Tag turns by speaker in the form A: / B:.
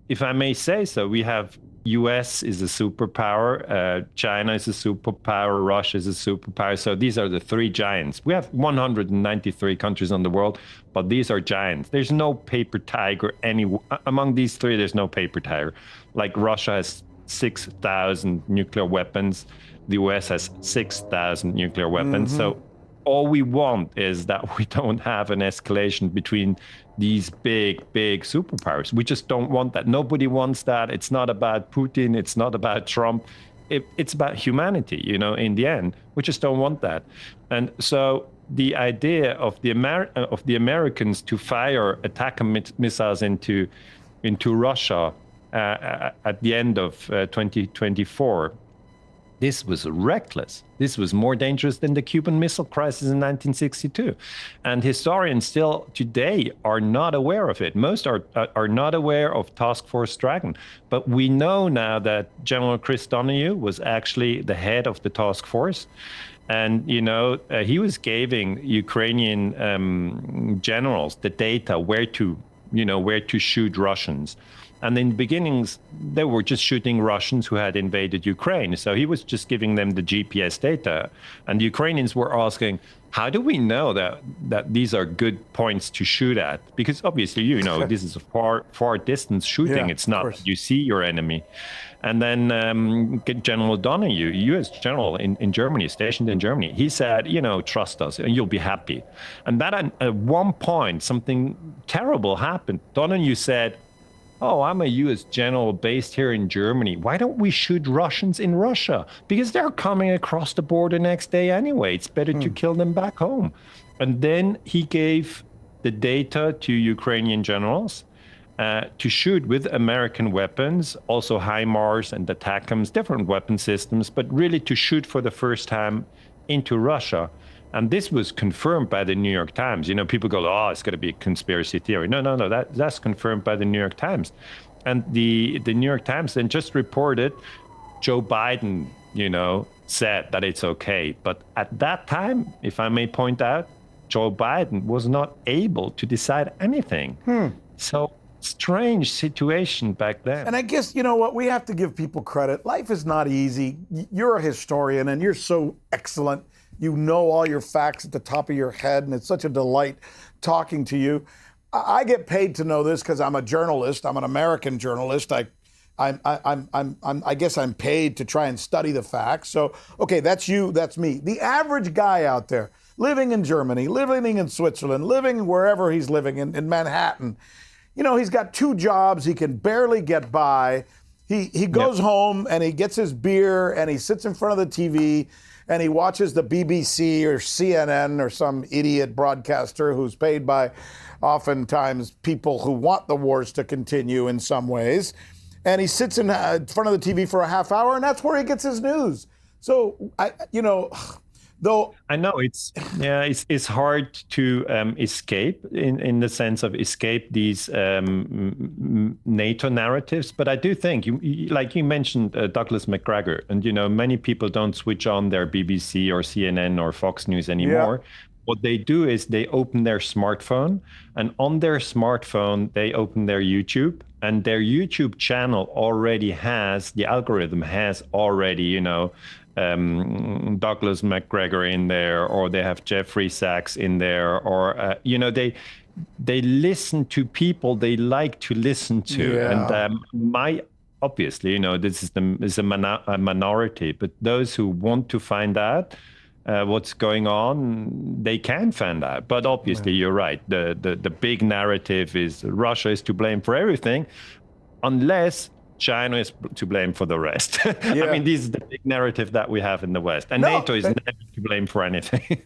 A: if I may say so, we have US is a superpower, China is a superpower, Russia is a superpower. So these are the three giants. We have 193 countries in the world, but these are giants. There's no paper tiger among these three. There's no paper tiger. Like Russia has 6,000 nuclear weapons. The US has 6,000 nuclear weapons. So all we want is that we don't have an escalation between these big superpowers. We just don't want that. Nobody wants that. It's not about Putin. It's not about Trump. It's about humanity, in the end. We just don't want that. And so the idea of the Americans to fire attack missiles into Russia at the end of 2024, this was reckless. This was more dangerous than the Cuban Missile Crisis in 1962. And historians still today are not aware of it. Most are not aware of Task Force Dragon. But we know now that General Chris Donahue was actually the head of the task force. And, he was giving Ukrainian generals the data where to shoot Russians. And in the beginnings, they were just shooting Russians who had invaded Ukraine. So he was just giving them the GPS data. And the Ukrainians were asking, how do we know that these are good points to shoot at? Because obviously, this is a far distance shooting.
B: Yeah,
A: it's not that you see your enemy. And then General Donahue, U.S. general in Germany, stationed in Germany, he said, trust us and you'll be happy. And that at one point, something terrible happened. Donahue said, oh, I'm a U.S. general based here in Germany. Why don't we shoot Russians in Russia? Because they're coming across the border next day anyway. It's better to kill them back home. And then he gave the data to Ukrainian generals to shoot with American weapons, also HIMARS and ATACMS, different weapon systems, but really to shoot for the first time into Russia. And this was confirmed by the New York Times. People go, oh, it's going to be a conspiracy theory. No, that's confirmed by the New York Times. And the New York Times then just reported Joe Biden, said that it's okay. But at that time, if I may point out, Joe Biden was not able to decide anything. So strange situation back then.
B: And I guess, what, we have to give people credit. Life is not easy. You're a historian and you're so excellent. You know all your facts at the top of your head, and it's such a delight talking to you. I get paid to know this because I'm a journalist. I'm an American journalist. I guess I'm paid to try and study the facts. So, okay, that's you, that's me. The average guy out there, living in Germany, living in Switzerland, living wherever he's living in Manhattan, he's got two jobs. He can barely get by. He goes home and he gets his beer and he sits in front of the TV and he watches the BBC or CNN or some idiot broadcaster who's paid by oftentimes people who want the wars to continue in some ways. And he sits in front of the TV for a half hour, and that's where he gets his news. So, though
A: I know it's hard to escape in the sense of escape these NATO narratives, but I do think like you mentioned Douglas McGregor, and many people don't switch on their BBC or CNN or Fox News anymore. Yeah. What they do is they open their smartphone, and on their smartphone they open their YouTube, and their YouTube channel already has the algorithm has already Douglas McGregor in there, or they have Jeffrey Sachs in there, or they listen to people they like to listen to. Yeah. And obviously, this is a minority, but those who want to find out what's going on, they can find out. But obviously, you're right. The big narrative is Russia is to blame for everything, unless China is to blame for the rest. Yeah. I mean, this is the big narrative that we have in the West. And NATO is never to blame for anything.